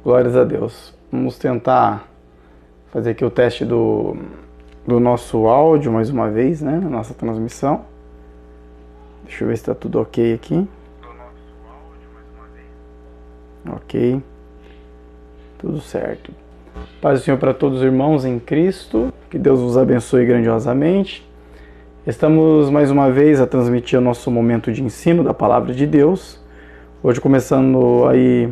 Glórias a Deus. Vamos tentar fazer aqui o teste do nosso áudio mais uma vez, né? Na nossa transmissão. Deixa eu ver se está tudo ok aqui. Ok. Tudo certo. Paz do Senhor para todos os irmãos em Cristo. Que Deus vos abençoe grandiosamente. Estamos mais uma vez a transmitir o nosso momento de ensino da Palavra de Deus. Hoje começando aí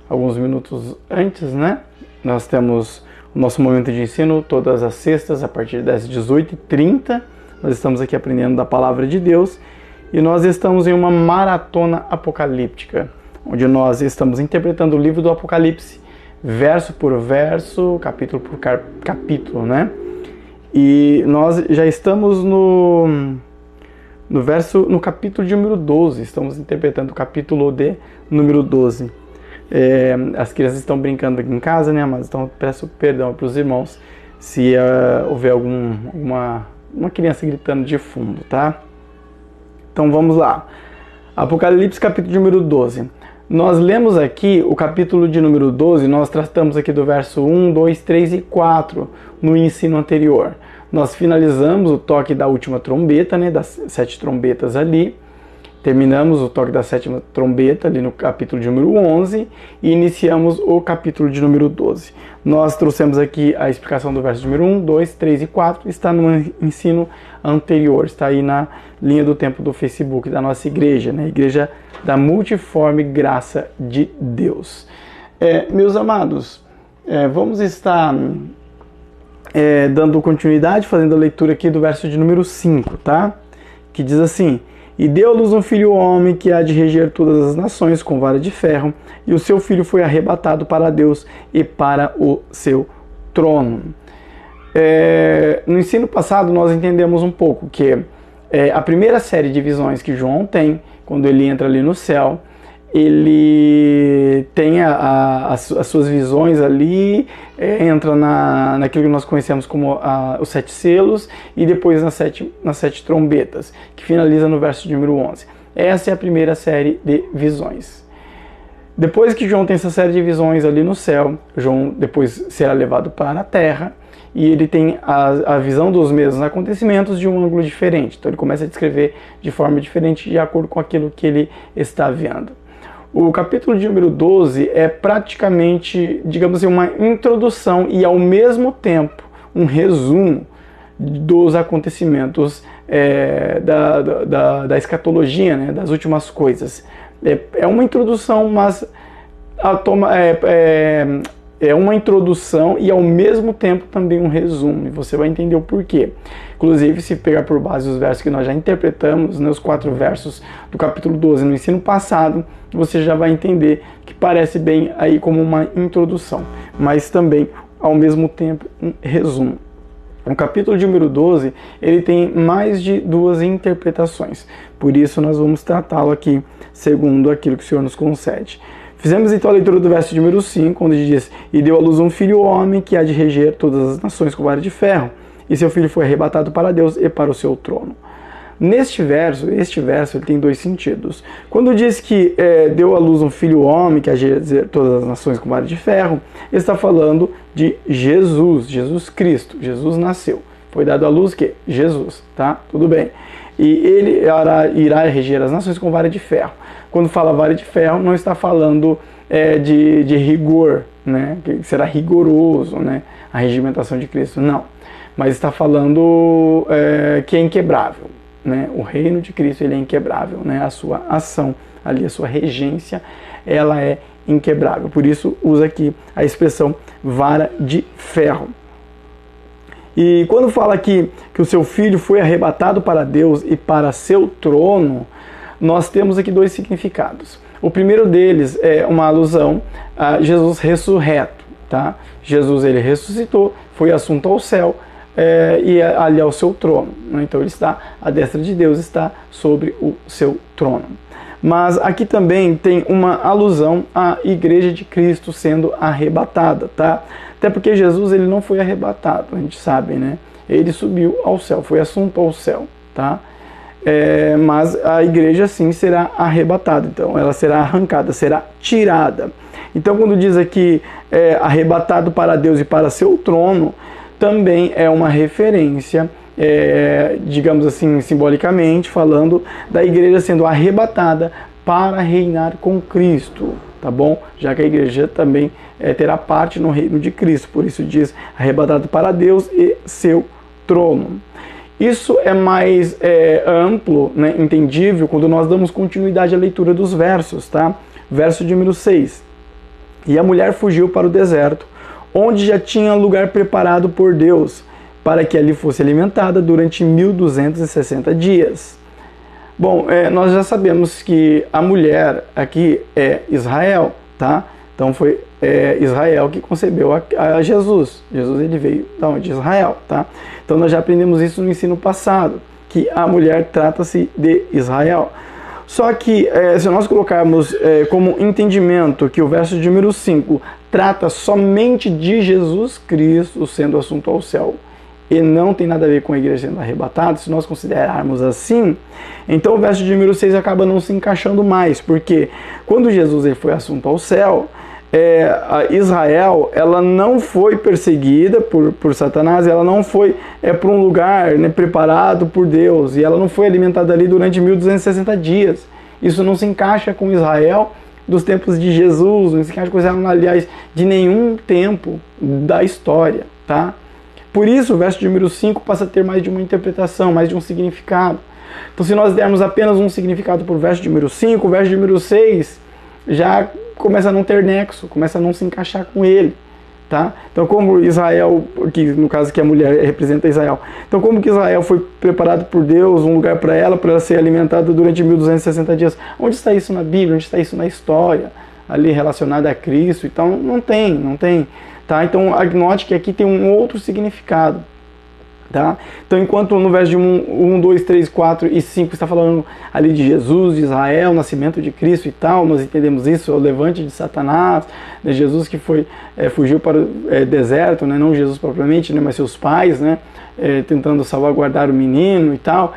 alguns minutos antes, né? Nós temos o nosso momento de ensino todas as sextas a partir das 18h30. Nós estamos aqui aprendendo da Palavra de Deus e nós estamos em uma maratona apocalíptica, onde nós estamos interpretando o livro do Apocalipse, verso por verso, capítulo por capítulo, né? E nós já estamos no capítulo de número 12, estamos interpretando o capítulo de número 12. As crianças estão brincando aqui em casa, né? Mas então peço perdão para os irmãos se houver uma criança gritando de fundo, tá? Então vamos lá. Apocalipse, capítulo de número 12. Nós lemos aqui o capítulo de número 12, nós tratamos aqui do verso 1, 2, 3 e 4 no ensino anterior. Nós finalizamos o toque da última trombeta, né, das 7 trombetas ali. Terminamos o toque da 7ª trombeta ali no capítulo de número 11 e iniciamos o capítulo de número 12. Nós trouxemos aqui a explicação do verso número 1, 2, 3 e 4, está no ensino anterior, está aí na linha do tempo do Facebook da nossa igreja, né? Igreja da Multiforme Graça de Deus. Meus amados, vamos estar dando continuidade, fazendo a leitura aqui do verso de número 5, tá? Que diz assim: E deu à luz um filho homem que há de reger todas as nações com vara de ferro, e o seu filho foi arrebatado para Deus e para o seu trono. No ensino passado nós entendemos um pouco que a primeira série de visões que João tem, quando ele entra ali no céu, ele tem as suas visões ali, entra naquilo que nós conhecemos como os 7 selos e depois nas sete trombetas, que finaliza no verso de número 11. Essa é a primeira série de visões. Depois que João tem essa série de visões ali no céu, João depois será levado para a terra e ele tem a visão dos mesmos acontecimentos de um ângulo diferente. Então ele começa a descrever de forma diferente de acordo com aquilo que ele está vendo. O capítulo de número 12 é praticamente, digamos assim, uma introdução e ao mesmo tempo um resumo dos acontecimentos da escatologia, né, das últimas coisas. É uma introdução, mas é uma introdução e ao mesmo tempo também um resumo, e você vai entender o porquê. Inclusive, se pegar por base os versos que nós já interpretamos, né, os 4 versos do capítulo 12 no ensino passado, você já vai entender que parece bem aí como uma introdução, mas também ao mesmo tempo um resumo. O capítulo de número 12, ele tem mais de 2 interpretações, por isso nós vamos tratá-lo aqui segundo aquilo que o Senhor nos concede. Fizemos então a leitura do verso de número 5, onde diz: E deu à luz um filho homem que há de reger todas as nações com vara de ferro, e seu filho foi arrebatado para Deus e para o seu trono. Este verso ele tem 2 sentidos. Quando diz que deu à luz um filho homem que há de reger todas as nações com vara de ferro, ele está falando de Jesus Cristo. Jesus nasceu. Foi dado à luz que? Jesus, tá? Tudo bem. E ele irá reger as nações com vara de ferro. Quando fala vara de ferro, não está falando de rigor, né? Que será rigoroso, né? A regimentação de Cristo, não. Mas está falando que é inquebrável, né? O reino de Cristo, ele é inquebrável, né? A sua ação ali, a sua regência, ela é inquebrável. Por isso usa aqui a expressão vara de ferro. E quando fala aqui que o seu filho foi arrebatado para Deus e para seu trono, nós temos aqui 2 significados. O primeiro deles é uma alusão a Jesus ressurreto, tá? Jesus, ele ressuscitou, foi assunto ao céu e ali ao seu trono, né? Então ele está, à destra de Deus, está sobre o seu trono. Mas aqui também tem uma alusão à igreja de Cristo sendo arrebatada, tá? Até porque Jesus, ele não foi arrebatado, a gente sabe, né? Ele subiu ao céu, foi assunto ao céu, tá? mas a igreja sim será arrebatada, então ela será arrancada, será tirada. Então quando diz aqui arrebatado para Deus e para seu trono, também é uma referência, digamos assim, simbolicamente falando, da igreja sendo arrebatada para reinar com Cristo, tá bom? Já que a igreja também terá parte no reino de Cristo, por isso diz arrebatado para Deus e seu trono. Isso é mais amplo, né, entendível, quando nós damos continuidade à leitura dos versos, tá? Verso de número 6. E a mulher fugiu para o deserto, onde já tinha lugar preparado por Deus, para que ali fosse alimentada durante 1260 dias. Bom, nós já sabemos que a mulher aqui é Israel, tá? Então foi Israel que concebeu a Jesus. Jesus ele veio da onde? De Israel, tá? Então nós já aprendemos isso no ensino passado, que a mulher trata-se de Israel. Só que se nós colocarmos como entendimento que o verso de número 5 trata somente de Jesus Cristo sendo assunto ao céu, e não tem nada a ver com a igreja sendo arrebatada, se nós considerarmos assim, então o verso de número 6 acaba não se encaixando mais, porque quando Jesus ele foi assunto ao céu, Israel ela não foi perseguida por Satanás, ela não foi para um lugar, né, preparado por Deus, e ela não foi alimentada ali durante 1260 dias. Isso não se encaixa com Israel dos tempos de Jesus, não se encaixa com Israel, aliás, de nenhum tempo da história, tá? Por isso, o verso de número 5 passa a ter mais de uma interpretação, mais de um significado. Então, se nós dermos apenas um significado para o verso de número 5, o verso de número 6 já começa a não ter nexo, começa a não se encaixar com ele. Tá? Então, como Israel, que no caso que a mulher representa Israel, então como que Israel foi preparado por Deus, um lugar para ela ser alimentada durante 1260 dias? Onde está isso na Bíblia? Onde está isso na história? Ali relacionada a Cristo? Então, não tem. Tá? Então, note que aqui tem um outro significado. Tá? Então, enquanto no verso de 1, 2, 3, 4 e 5 está falando ali de Jesus, de Israel, nascimento de Cristo e tal, nós entendemos isso, o levante de Satanás, né? Jesus que fugiu para o deserto, né? Não Jesus propriamente, né? Mas seus pais, né? Tentando salvaguardar o menino e tal.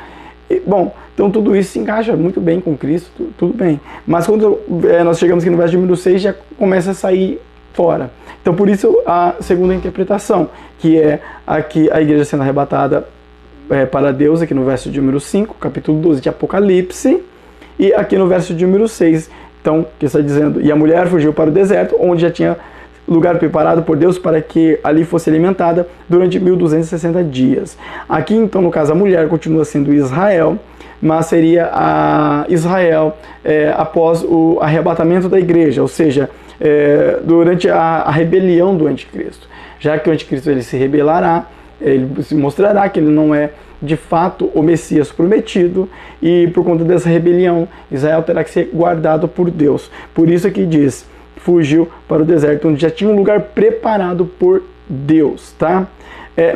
Bom, então tudo isso se encaixa muito bem com Cristo, tudo bem. Mas quando nós chegamos aqui no verso de número 6, já começa a sair fora. Então, por isso, a segunda interpretação, que é aqui a igreja sendo arrebatada para Deus, aqui no verso de número 5, capítulo 12 de Apocalipse, e aqui no verso de número 6, então, que está dizendo, e a mulher fugiu para o deserto, onde já tinha lugar preparado por Deus para que ali fosse alimentada durante 1260 dias. Aqui, então, no caso, a mulher continua sendo Israel, mas seria a Israel após o arrebatamento da igreja, ou seja, durante a rebelião do anticristo. Já que o anticristo ele se rebelará, ele se mostrará que ele não é de fato o Messias prometido, e por conta dessa rebelião, Israel terá que ser guardado por Deus. Por isso aqui diz, fugiu para o deserto, onde já tinha um lugar preparado por Deus. Tá?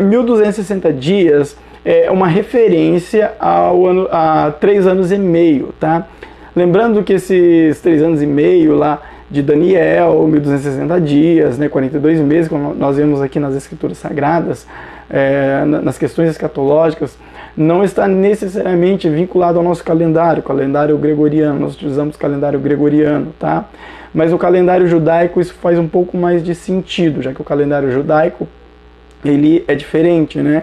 1260 dias é uma referência a 3 anos e meio. Tá? Lembrando que esses 3 anos e meio lá de Daniel, 1260 dias, né, 42 meses, como nós vemos aqui nas Escrituras Sagradas, nas questões escatológicas, não está necessariamente vinculado ao nosso calendário gregoriano. Nós utilizamos o calendário gregoriano, tá? Mas o calendário judaico, isso faz um pouco mais de sentido, já que o calendário judaico, ele é diferente, né?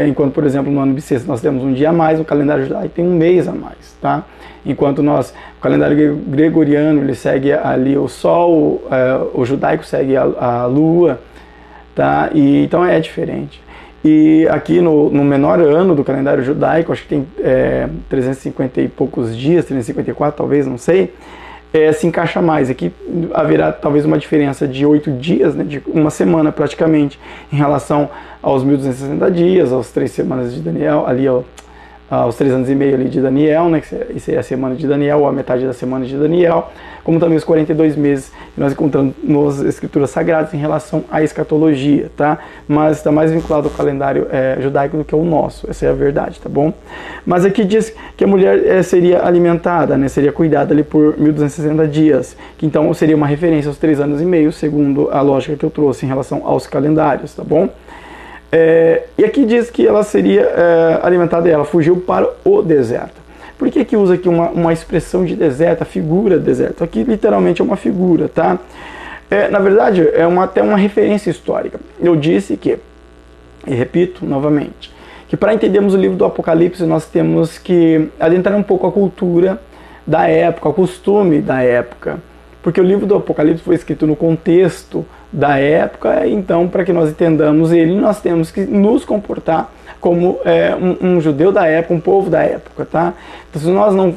Enquanto, por exemplo, no ano bissexto nós temos um dia a mais, o calendário judaico tem um mês a mais, tá? Enquanto o calendário gregoriano, ele segue ali o sol, o judaico segue a lua, tá? E, então é diferente. E aqui no menor ano do calendário judaico, acho que tem 350 e poucos dias, 354 talvez, não sei, se encaixa mais. Aqui haverá talvez uma diferença de 8 dias, né, de uma semana praticamente, em relação aos 1260 dias, aos 3 semanas de Daniel, ali aos 3 anos e meio ali de Daniel, né, que seria a semana de Daniel, ou a metade da semana de Daniel, como também os 42 meses que nós encontramos nas Escrituras Sagradas em relação à escatologia, tá? Mas está mais vinculado ao calendário judaico do que o nosso, essa é a verdade, tá bom? Mas aqui diz que a mulher seria alimentada, né, seria cuidada ali por 1260 dias, que então seria uma referência aos 3 anos e meio, segundo a lógica que eu trouxe em relação aos calendários, tá bom? E aqui diz que ela seria alimentada e ela fugiu para o deserto. Por que usa aqui uma expressão de deserto, a figura deserto? Aqui literalmente é uma figura, tá? Na verdade, até uma referência histórica. Eu disse que, e repito novamente, que para entendermos o livro do Apocalipse nós temos que adentrar um pouco a cultura da época, o costume da época. Porque o livro do Apocalipse foi escrito no contexto da época, então para que nós entendamos ele, nós temos que nos comportar como um judeu da época, um povo da época, tá? Então se nós não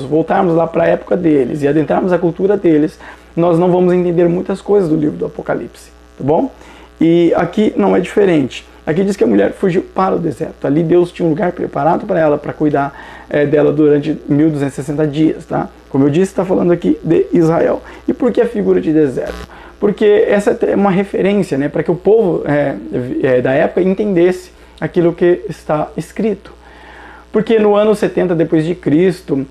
voltarmos lá para a época deles e adentrarmos a cultura deles, nós não vamos entender muitas coisas do livro do Apocalipse, tá bom? E aqui não é diferente. Aqui diz que a mulher fugiu para o deserto. Ali Deus tinha um lugar preparado para ela, para cuidar dela durante 1260 dias, tá? Como eu disse, está falando aqui de Israel. E por que a figura de deserto? Porque essa é uma referência, né, para que o povo da época entendesse aquilo que está escrito. Porque no ano 70 depois de Cristo,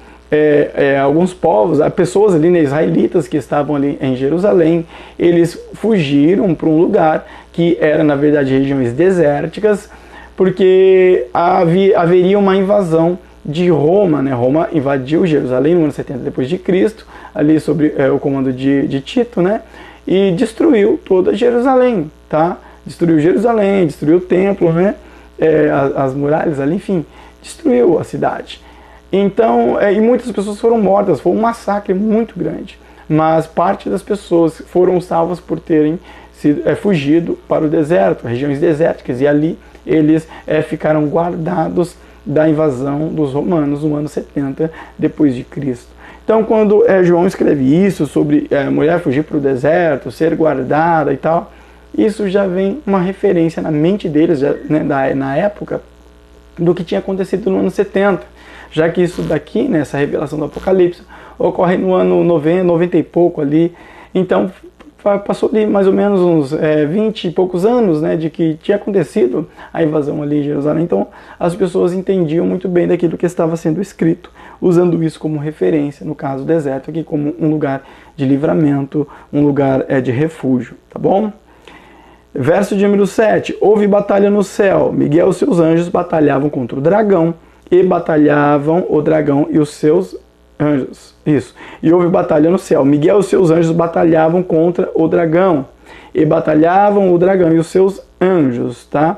alguns povos, pessoas ali, né, israelitas que estavam ali em Jerusalém, eles fugiram para um lugar que era na verdade regiões desérticas, porque haveria uma invasão de Roma, né? Roma invadiu Jerusalém no ano 70 depois de Cristo, ali sob o comando de Tito, né? E destruiu toda Jerusalém, tá? Destruiu Jerusalém, destruiu o templo, né? As muralhas ali, enfim, destruiu a cidade. Então, e muitas pessoas foram mortas, foi um massacre muito grande. Mas parte das pessoas foram salvas por terem fugido para o deserto, regiões desérticas, e ali eles ficaram guardados da invasão dos romanos no ano 70 depois de Cristo. Então, quando João escreve isso sobre a mulher fugir para o deserto, ser guardada e tal, isso já vem uma referência na mente deles, já, né, na época, do que tinha acontecido no ano 70, já que isso daqui, né, essa revelação do Apocalipse, ocorre no ano 90 e pouco ali. Então, passou ali mais ou menos uns 20 e poucos anos, né, de que tinha acontecido a invasão ali em Jerusalém. Então as pessoas entendiam muito bem daquilo que estava sendo escrito, usando isso como referência, no caso o deserto aqui como um lugar de livramento, um lugar de refúgio, tá bom? Verso de número 7, houve batalha no céu, Miguel e seus anjos batalhavam contra o dragão, e batalhavam o dragão e os seus anjos, isso. E houve batalha no céu. Miguel e os seus anjos batalhavam contra o dragão. E batalhavam o dragão e os seus anjos, tá?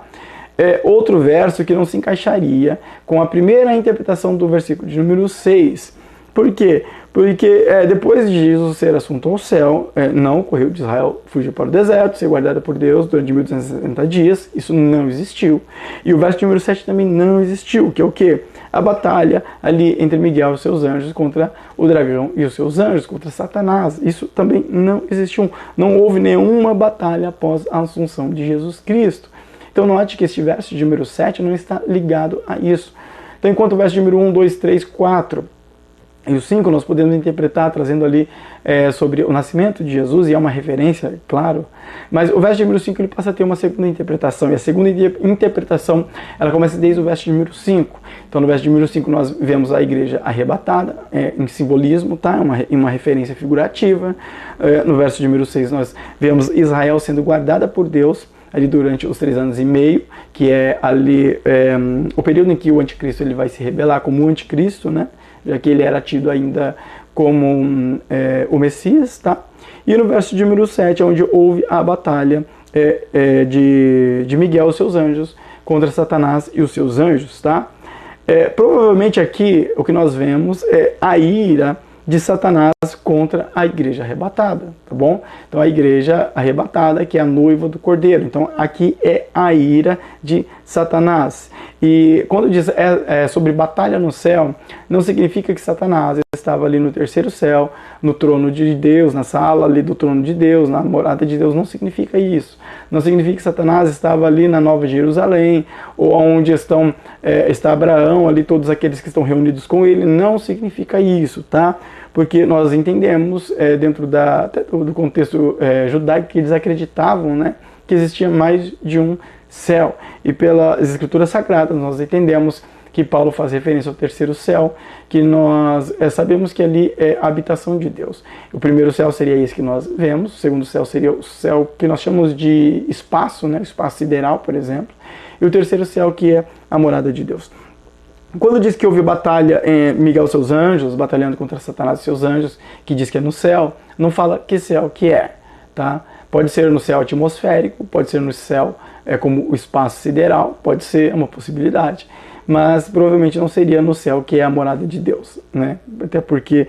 Outro verso que não se encaixaria com a primeira interpretação do versículo de número 6. Por quê? Porque depois de Jesus ser assunto ao céu, não ocorreu de Israel fugir para o deserto, ser guardada por Deus durante 1260 dias. Isso não existiu. E o verso de número 7 também não existiu, que é o quê? A batalha ali entre Miguel e os seus anjos contra o dragão e os seus anjos, contra Satanás. Isso também não existiu. Não houve nenhuma batalha após a assunção de Jesus Cristo. Então note que este verso de número 7 não está ligado a isso. Então enquanto o verso de número 1, 2, 3, 4 e o 5 nós podemos interpretar trazendo ali sobre o nascimento de Jesus, e é uma referência, claro, mas o verso de número 5 ele passa a ter uma segunda interpretação, e a segunda interpretação ela começa desde o verso de número 5. Então no verso de número 5 nós vemos a igreja arrebatada, em simbolismo, tá? uma referência figurativa. No verso de número 6 nós vemos Israel sendo guardada por Deus ali durante os 3 anos e meio, que é ali o período em que o anticristo ele vai se rebelar como o anticristo, né? Já que ele era tido ainda como o Messias, tá? E no verso de número 7, onde houve a batalha de Miguel e os seus anjos contra Satanás e os seus anjos, tá? Provavelmente aqui o que nós vemos é a ira de Satanás contra a igreja arrebatada, tá bom? Então a igreja arrebatada, que é a noiva do Cordeiro. Então aqui é a ira de Satanás. E quando diz sobre batalha no céu, não significa que Satanás estava ali no terceiro céu, no trono de Deus, na sala ali do trono de Deus, na morada de Deus. Não significa isso. Não significa que Satanás estava ali na Nova Jerusalém, ou onde está Abraão, ali todos aqueles que estão reunidos com ele. Não significa isso, tá? Porque nós entendemos, dentro do contexto judaico, que eles acreditavam, né, que existia mais de um céu. E pelas escrituras sagradas nós entendemos que Paulo faz referência ao terceiro céu, que nós sabemos que ali é a habitação de Deus. O primeiro céu seria esse que nós vemos, o segundo céu seria o céu que nós chamamos de espaço, né? O espaço sideral, por exemplo, e o terceiro céu que é a morada de Deus. Quando diz que houve batalha em Miguel e seus anjos, batalhando contra Satanás e seus anjos, que diz que é no céu, não fala que céu que é, tá? Pode ser no céu atmosférico, pode ser no céu como o espaço sideral, pode ser uma possibilidade, mas provavelmente não seria no céu que é a morada de Deus, né? Até porque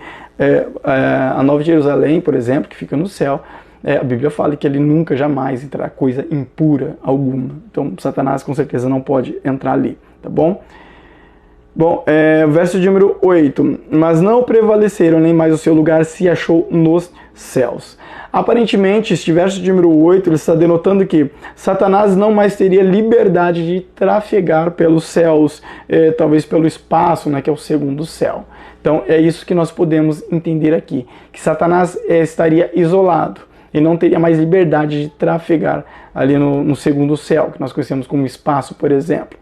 a Nova Jerusalém, por exemplo, que fica no céu, a Bíblia fala que ele nunca, jamais entrará coisa impura alguma. Então Satanás com certeza não pode entrar ali, tá bom? Bom, verso de número 8. Mas não prevaleceram, nem mais o seu lugar se achou nos céus. Aparentemente, este verso de número 8 ele está denotando que Satanás não mais teria liberdade de trafegar pelos céus, talvez pelo espaço, né, que é o segundo céu. Então é isso que nós podemos entender aqui, que Satanás estaria isolado e não teria mais liberdade de trafegar ali no segundo céu, que nós conhecemos como espaço, por exemplo.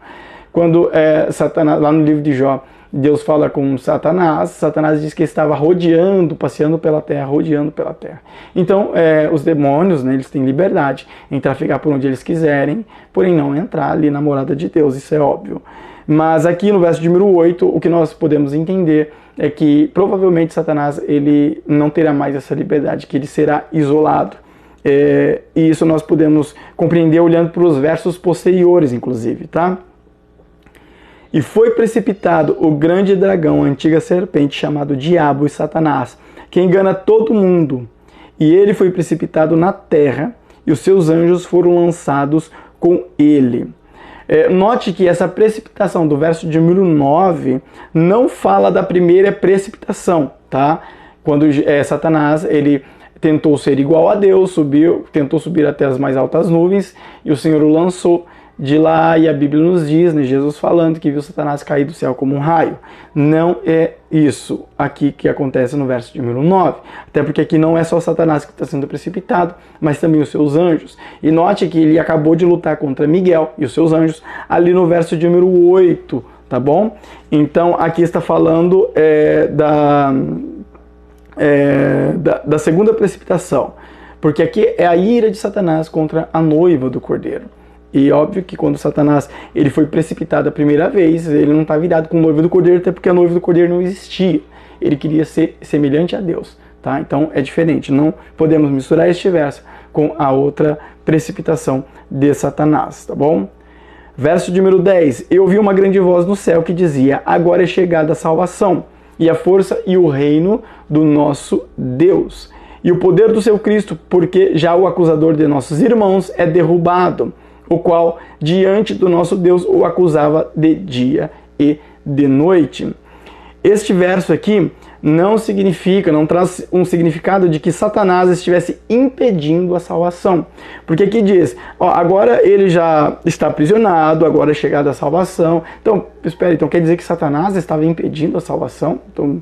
Quando Satanás, lá no livro de Jó, Deus fala com Satanás, Satanás diz que estava rodeando, passeando pela terra, rodeando pela terra. Então, os demônios, né, eles têm liberdade em trafegar por onde eles quiserem, porém não entrar ali na morada de Deus, isso é óbvio. Mas aqui no verso de número 8, o que nós podemos entender é que provavelmente Satanás ele não terá mais essa liberdade, que ele será isolado. E isso nós podemos compreender olhando para os versos posteriores, inclusive, tá? E foi precipitado o grande dragão, a antiga serpente, chamado Diabo e Satanás, que engana todo mundo. E ele foi precipitado na terra, e os seus anjos foram lançados com ele. Note que essa precipitação do verso de número 9 não fala da primeira precipitação, tá? Quando Satanás ele tentou ser igual a Deus, tentou subir até as mais altas nuvens, e o Senhor o lançou de lá, e a Bíblia nos diz, né, Jesus falando que viu Satanás cair do céu como um raio. Não é isso aqui que acontece no verso de número 9. Até porque aqui não é só Satanás que está sendo precipitado, mas também os seus anjos. E note que ele acabou de lutar contra Miguel e os seus anjos ali no verso de número 8, tá bom? Então aqui está falando da segunda precipitação. Porque aqui é a ira de Satanás contra a noiva do Cordeiro. E óbvio que quando Satanás ele foi precipitado a primeira vez, ele não está virado com a noiva do Cordeiro, até porque a noiva do Cordeiro não existia. Ele queria ser semelhante a Deus, tá? Então é diferente, não podemos misturar este verso com a outra precipitação de Satanás, tá bom? Verso de número 10. Eu ouvi uma grande voz no céu que dizia: agora é chegada a salvação, e a força e o reino do nosso Deus, e o poder do seu Cristo, porque já o acusador de nossos irmãos é derrubado, o qual diante do nosso Deus o acusava de dia e de noite. Este verso aqui não traz um significado de que Satanás estivesse impedindo a salvação. Porque aqui diz, agora ele já está aprisionado, agora é chegada a salvação. Então, então quer dizer que Satanás estava impedindo a salvação? Então,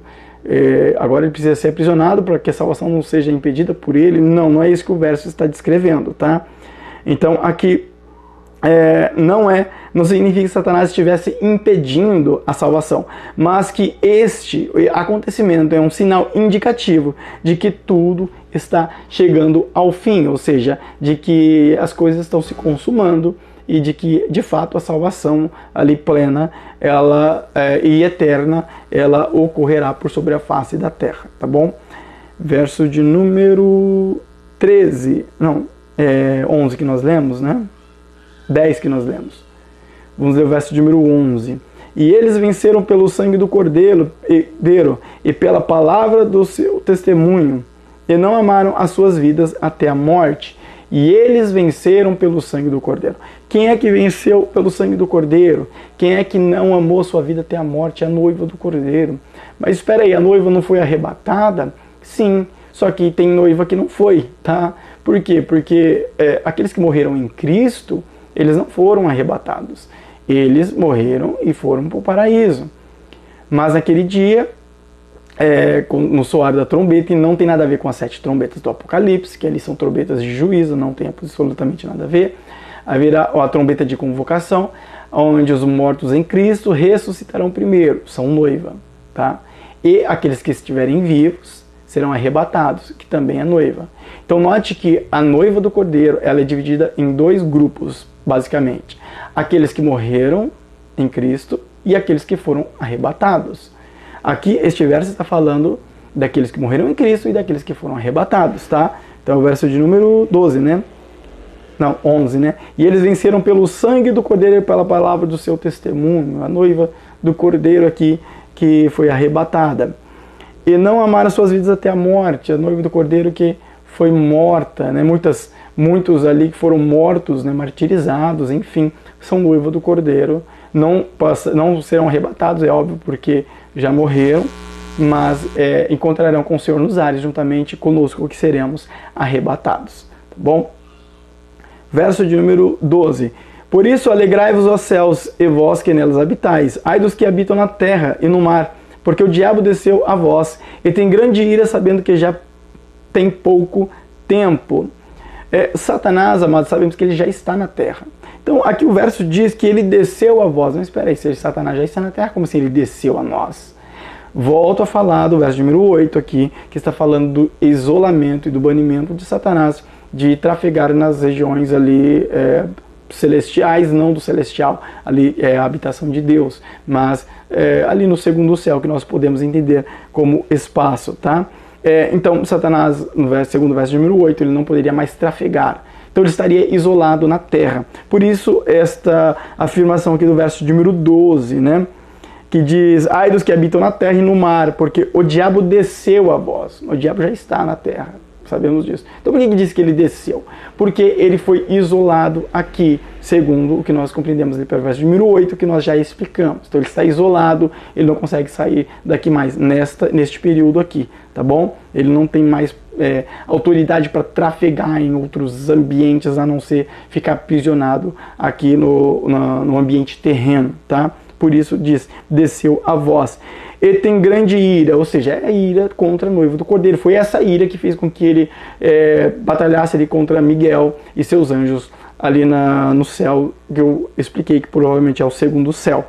agora ele precisa ser aprisionado para que a salvação não seja impedida por ele? Não é isso que o verso está descrevendo, tá? Então, aqui não significa que Satanás estivesse impedindo a salvação, mas que este acontecimento é um sinal indicativo de que tudo está chegando ao fim, ou seja, de que as coisas estão se consumando e de que, de fato, a salvação ali plena e eterna, ela ocorrerá por sobre a face da terra, tá bom? Verso de número 11 que nós lemos, né? 10 que nós lemos. Vamos ler o verso de número 11. E eles venceram pelo sangue do Cordeiro e pela palavra do seu testemunho, e não amaram as suas vidas até a morte. E eles venceram pelo sangue do Cordeiro. Quem é que venceu pelo sangue do Cordeiro? Quem é que não amou sua vida até a morte? A noiva do Cordeiro. Mas espera aí, a noiva não foi arrebatada? Sim, só que tem noiva que não foi, tá? Por quê? Porque aqueles que morreram em Cristo, eles não foram arrebatados. Eles morreram e foram para o paraíso. Mas naquele dia, no soar da trombeta, e não tem nada a ver com as 7 trombetas do Apocalipse, que ali são trombetas de juízo, não tem absolutamente nada a ver. Haverá a trombeta de convocação. onde os mortos em Cristo ressuscitarão primeiro, são noiva, tá? E aqueles que estiverem vivos serão arrebatados, que também é noiva. Então note que a noiva do Cordeiro, ela é dividida em dois grupos, basicamente. Aqueles que morreram em Cristo e aqueles que foram arrebatados. Aqui este verso está falando daqueles que morreram em Cristo e daqueles que foram arrebatados, tá? Então o verso de número 12, né? Não, 11, né? E eles venceram pelo sangue do Cordeiro e pela palavra do seu testemunho. A noiva do Cordeiro aqui que foi arrebatada. E não amaram suas vidas até a morte. A noiva do Cordeiro que foi morta, né? Muitos ali que foram mortos, né? Martirizados, enfim, são noiva do Cordeiro. Não serão arrebatados, é óbvio, porque já morreram, mas encontrarão com o Senhor nos ares, juntamente conosco, que seremos arrebatados. Tá bom? Verso de número 12. Por isso alegrai-vos, ó céus, e vós que nelas habitais. Ai dos que habitam na terra e no mar, porque o diabo desceu a vós, e tem grande ira, sabendo que já tem pouco tempo. Satanás, amados, sabemos que ele já está na terra. Então aqui o verso diz que ele desceu a vós. Não, espera aí, se Satanás já está na terra, como assim ele desceu a nós? Volto a falar do verso número 8 aqui, que está falando do isolamento e do banimento de Satanás, de trafegar nas regiões ali celestiais, não do celestial, ali é a habitação de Deus, mas ali no segundo céu, que nós podemos entender como espaço, tá? Então Satanás, segundo o verso número 8, ele não poderia mais trafegar. Então ele estaria isolado na terra. Por isso esta afirmação aqui do verso número 12, né? Que diz, ai dos que habitam na terra e no mar, porque o diabo desceu a vós. O diabo já está na terra, sabemos disso. Então por que diz que ele desceu? Porque ele foi isolado aqui, segundo o que nós compreendemos ali pelo verso número 8, que nós já explicamos. Então ele está isolado, ele não consegue sair daqui mais neste período aqui, tá bom? Ele não tem mais autoridade para trafegar em outros ambientes, a não ser ficar aprisionado aqui no ambiente terreno, tá? Por isso diz, desceu a vós. E tem grande ira, ou seja, é a ira contra a noiva do Cordeiro. Foi essa ira que fez com que ele batalhasse ali contra Miguel e seus anjos ali no céu, que eu expliquei que provavelmente é o segundo céu.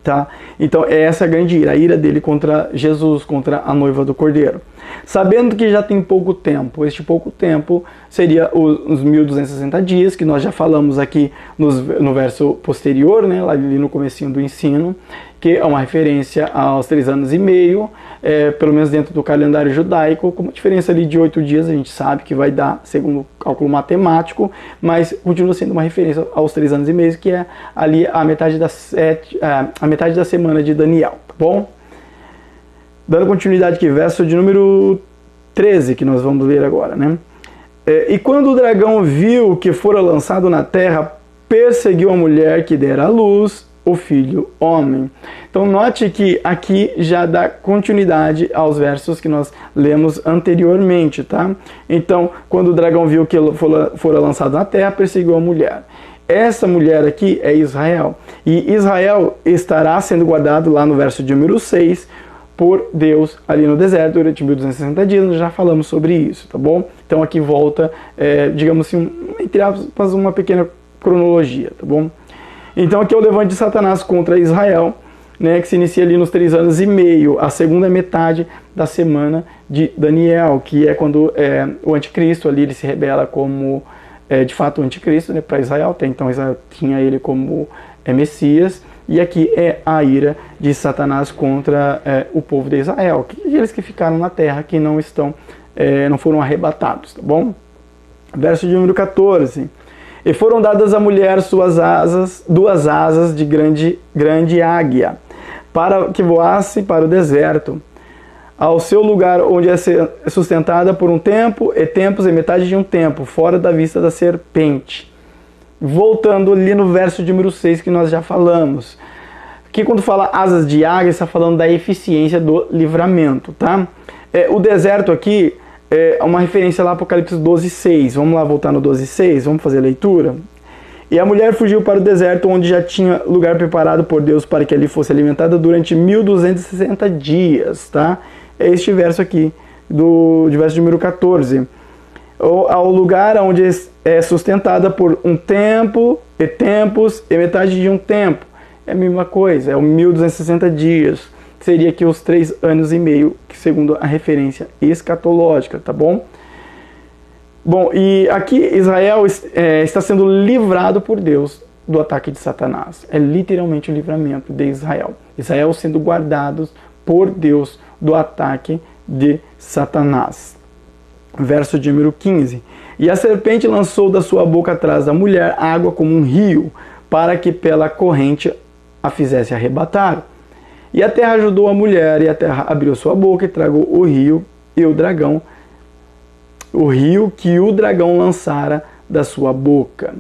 Tá? Então é essa grande ira, a ira dele contra Jesus, contra a noiva do Cordeiro. Sabendo que já tem pouco tempo, este pouco tempo seria os 1260 dias, que nós já falamos aqui no verso posterior, né, lá ali no comecinho do ensino, que é uma referência aos 3 anos e meio, pelo menos dentro do calendário judaico, com uma diferença ali de 8 dias, a gente sabe que vai dar, segundo o cálculo matemático, mas continua sendo uma referência aos 3 anos e meio, que é ali a metade da semana de Daniel, tá bom? Dando continuidade aqui, verso de número 13, que nós vamos ler agora, né? E quando o dragão viu que fora lançado na terra, perseguiu a mulher que dera à luz o filho homem. Então note que aqui já dá continuidade aos versos que nós lemos anteriormente, tá? Então, quando o dragão viu que fora lançado na terra, perseguiu a mulher. Essa mulher aqui é Israel. E Israel estará sendo guardado lá no verso de número 6, por Deus ali no deserto durante 1260 dias, nós já falamos sobre isso, tá bom? Então aqui volta, digamos assim, entre aspas, uma pequena cronologia, tá bom? Então aqui é o levante de Satanás contra Israel, né, que se inicia ali nos 3 anos e meio, a segunda metade da semana de Daniel, que é quando o anticristo ali ele se rebela como, de fato, o anticristo, né, para Israel. Até então Israel tinha ele como Messias. E aqui é a ira de Satanás contra o povo de Israel, aqueles que ficaram na terra, que não foram arrebatados, tá bom? Verso de número 14. E foram dadas à mulher duas asas de grande águia, para que voasse para o deserto, ao seu lugar onde é sustentada por um tempo, e tempos e metade de um tempo, fora da vista da serpente. Voltando ali no verso de número 6 que nós já falamos. Que quando fala asas de águia, está falando da eficiência do livramento, tá? O deserto aqui é uma referência lá a Apocalipse 12:6. Vamos lá voltar no 12:6, vamos fazer a leitura. E a mulher fugiu para o deserto, onde já tinha lugar preparado por Deus para que ali fosse alimentada durante 1260 dias, tá? É este verso aqui, de verso número 14. Ao lugar onde é sustentada por um tempo e tempos e metade de um tempo. É a mesma coisa, é o 1260 dias. Seria aqui os 3 anos e meio, segundo a referência escatológica, tá bom? Bom, e aqui Israel está sendo livrado por Deus do ataque de Satanás. É literalmente o livramento de Israel. Israel sendo guardado por Deus do ataque de Satanás. Verso de número 15. E a serpente lançou da sua boca atrás da mulher água como um rio, para que pela corrente a fizesse arrebatar. E a terra ajudou a mulher, e a terra abriu sua boca e tragou o rio e o dragão, o rio que o dragão lançara da sua boca.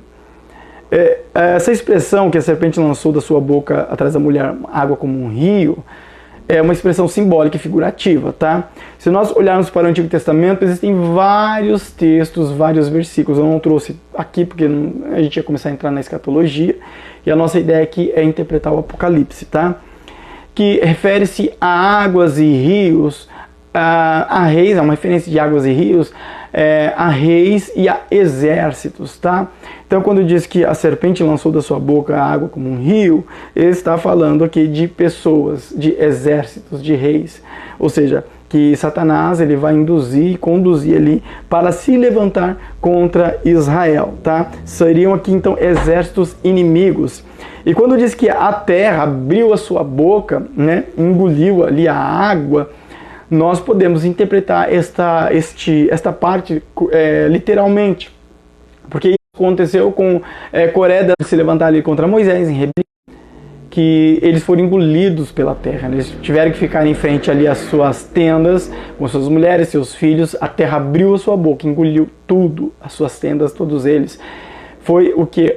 Essa expressão que a serpente lançou da sua boca atrás da mulher água como um rio, é uma expressão simbólica e figurativa, tá? Se nós olharmos para o Antigo Testamento, existem vários textos, vários versículos. Eu não trouxe aqui porque a gente ia começar a entrar na escatologia, e a nossa ideia aqui é interpretar o Apocalipse, tá? Que refere-se a águas e rios, a reis, é uma referência de águas e rios, a reis e a exércitos, tá? Então, quando diz que a serpente lançou da sua boca a água como um rio, ele está falando aqui de pessoas, de exércitos, de reis. Ou seja, que Satanás ele vai induzir e conduzir ali para se levantar contra Israel, tá? Seriam aqui, então, exércitos inimigos. E quando diz que a terra abriu a sua boca, né, engoliu ali a água, nós podemos interpretar esta parte literalmente. Porque isso aconteceu com Coré se levantar ali contra Moisés em rebelião, que eles foram engolidos pela terra. Eles tiveram que ficar em frente ali às suas tendas, com suas mulheres, seus filhos. A terra abriu a sua boca, engoliu tudo, as suas tendas, todos eles. Foi o que?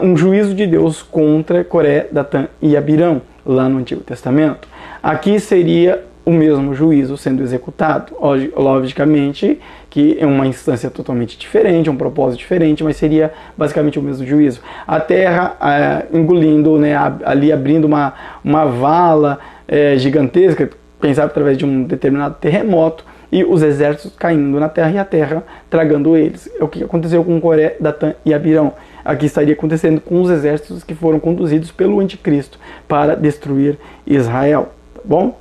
Um juízo de Deus contra Coré, Datã e Abirão, lá no Antigo Testamento. Aqui seria o mesmo juízo sendo executado. Logicamente que é uma instância totalmente diferente, um propósito diferente, mas seria basicamente o mesmo juízo. A terra engolindo, né, ali abrindo uma vala gigantesca, quem sabe através de um determinado terremoto, e os exércitos caindo na terra e a terra tragando eles. É o que aconteceu com Coré, Datã e Abirão. Aqui estaria acontecendo com os exércitos que foram conduzidos pelo anticristo para destruir Israel. Tá bom?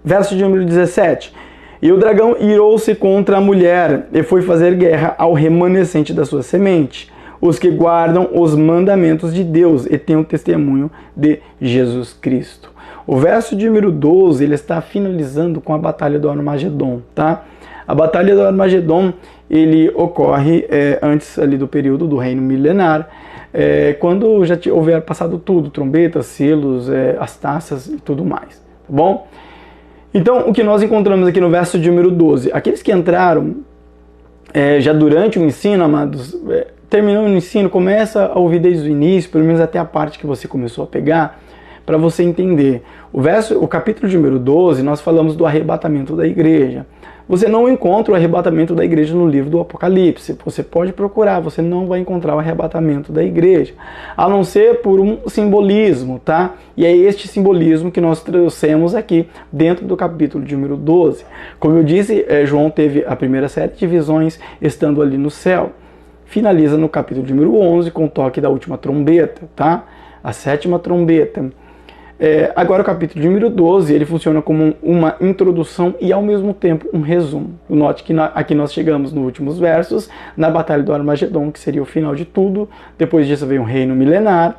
Verso de número 17. E o dragão irou-se contra a mulher e foi fazer guerra ao remanescente da sua semente, os que guardam os mandamentos de Deus e têm o testemunho de Jesus Cristo. O verso de número 12, ele está finalizando com a batalha do Armagedon, tá? A batalha do Armagedon, ele ocorre antes ali do período do reino milenar, quando já houver passado tudo, trombetas, selos, as taças e tudo mais, tá bom? Então, o que nós encontramos aqui no verso de número 12, aqueles que entraram já durante o ensino, amados, terminando o ensino, começa a ouvir desde o início, pelo menos até a parte que você começou a pegar, para você entender. O capítulo de número 12, nós falamos do arrebatamento da igreja. Você não encontra o arrebatamento da igreja no livro do Apocalipse. Você pode procurar, você não vai encontrar o arrebatamento da igreja, a não ser por um simbolismo, tá? E é este simbolismo que nós trouxemos aqui dentro do capítulo de número 12. Como eu disse, João teve a primeira série de visões estando ali no céu. Finaliza no capítulo de número 11 com o toque da última trombeta, tá? A 7ª trombeta. Agora o capítulo de número 12, ele funciona como uma introdução e ao mesmo tempo um resumo. Note que aqui nós chegamos nos últimos versos, na batalha do Armagedon, que seria o final de tudo. Depois disso vem um reino milenar,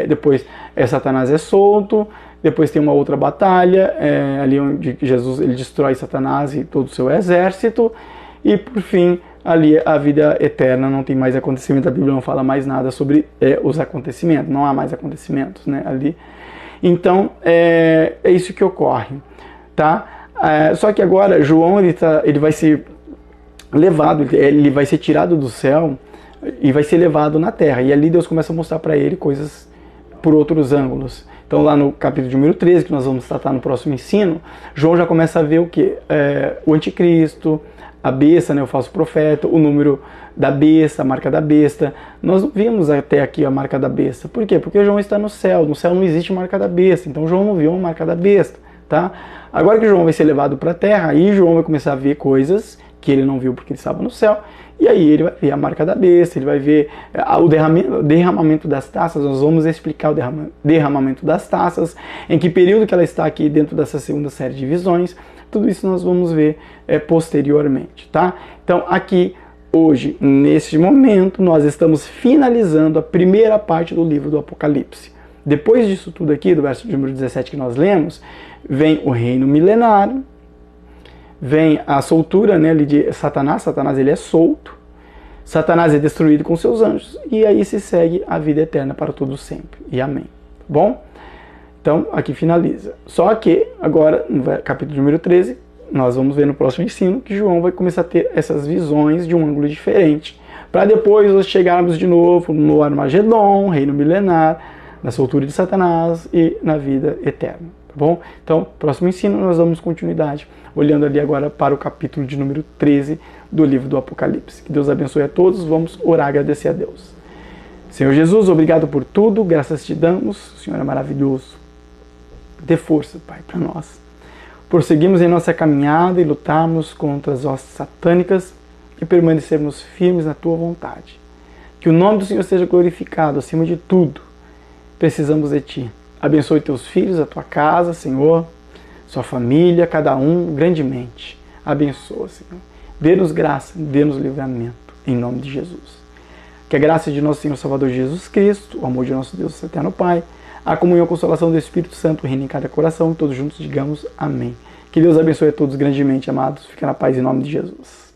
depois Satanás é solto, depois tem uma outra batalha, ali onde Jesus ele destrói Satanás e todo o seu exército, e por fim ali a vida eterna, não tem mais acontecimento, a Bíblia não fala mais nada sobre os acontecimentos, não há mais acontecimentos, né, ali. Então, é isso que ocorre, tá? Só que agora, João, ele vai ser levado, ele vai ser tirado do céu e vai ser levado na terra. E ali Deus começa a mostrar para ele coisas por outros ângulos. Então, lá no capítulo de número 13, que nós vamos tratar no próximo ensino, João já começa a ver o quê? O anticristo, a besta, né, o falso profeta, o número da besta, a marca da besta. Nós não vimos até aqui a marca da besta. Por quê? Porque João está no céu não existe marca da besta, então João não viu a marca da besta, tá? Agora que João vai ser levado para a terra, aí João vai começar a ver coisas que ele não viu porque ele estava no céu. E aí ele vai ver a marca da besta, ele vai ver o derramamento das taças. Nós vamos explicar o derramamento das taças, em que período que ela está aqui dentro dessa segunda série de visões. Tudo isso nós vamos ver posteriormente, tá? Então aqui, hoje, neste momento, nós estamos finalizando a primeira parte do livro do Apocalipse. Depois disso tudo aqui, do verso número 17 que nós lemos, vem o reino milenário, vem a soltura, né, de Satanás. Satanás ele é solto, Satanás é destruído com seus anjos, e aí se segue a vida eterna para todo sempre. E amém. Tá bom? Então, aqui finaliza. Só que, agora, no capítulo número 13, nós vamos ver no próximo ensino que João vai começar a ter essas visões de um ângulo diferente, para depois nós chegarmos de novo no Armagedon, reino milenar, na soltura de Satanás e na vida eterna. Tá bom? Então, próximo ensino nós damos continuidade, olhando ali agora para o capítulo de número 13 do livro do Apocalipse. Que Deus abençoe a todos, vamos orar e agradecer a Deus. Senhor Jesus, obrigado por tudo, graças te damos, o Senhor é maravilhoso. Dê força, Pai, para nós. Prosseguimos em nossa caminhada e lutarmos contra as hostes satânicas e permanecermos firmes na tua vontade. Que o nome do Senhor seja glorificado acima de tudo. Precisamos de ti. Abençoe teus filhos, a tua casa, Senhor, sua família, cada um grandemente. Abençoa, Senhor. Dê-nos graça, dê-nos livramento, em nome de Jesus. Que a graça de nosso Senhor Salvador Jesus Cristo, o amor de nosso Deus eterno Pai, a comunhão e a consolação do Espírito Santo reina em cada coração, todos juntos digamos amém. Que Deus abençoe a todos grandemente, amados. Fica na paz em nome de Jesus.